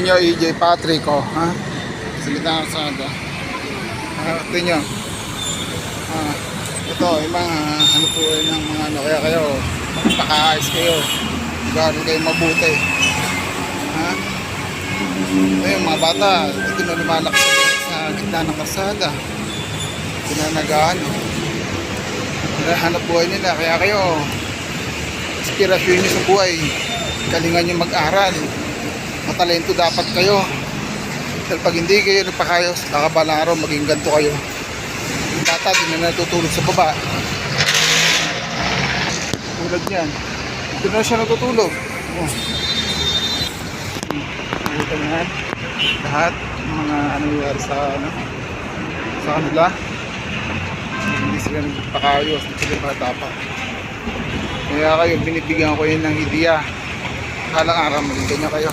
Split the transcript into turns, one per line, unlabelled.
inyo, EJ Patrick, ha? Sa gitna ng kalsada. Ito nyo. Ito, yung mga ano po ng mga ano, kaya kayo, magpakaayos kayo. Gano'n kayo mabuti. Ha? Ito yung mga bata, ito na lumalaki sa gitna ng kalsada. Pinanagaan. Hanap buhay nila, kaya kayo, inspirasyon nyo sa buhay. Galingan nyo mag-aral. Matalento dapat kayo. Dahil pag hindi kayo nagpakayos, nakabalang araw maging ganito kayo. Yung bata, di na natutulog sa baba. Tulad yan. Ito na siya natutulog. Nakita na yan. Lahat ng mga nangyayari sa kanila. Hindi sila nagpakayos, hindi sila patapa. Kaya kayo, binibigyan ko yun ng ideya. Halang araw, maging ganyan kayo.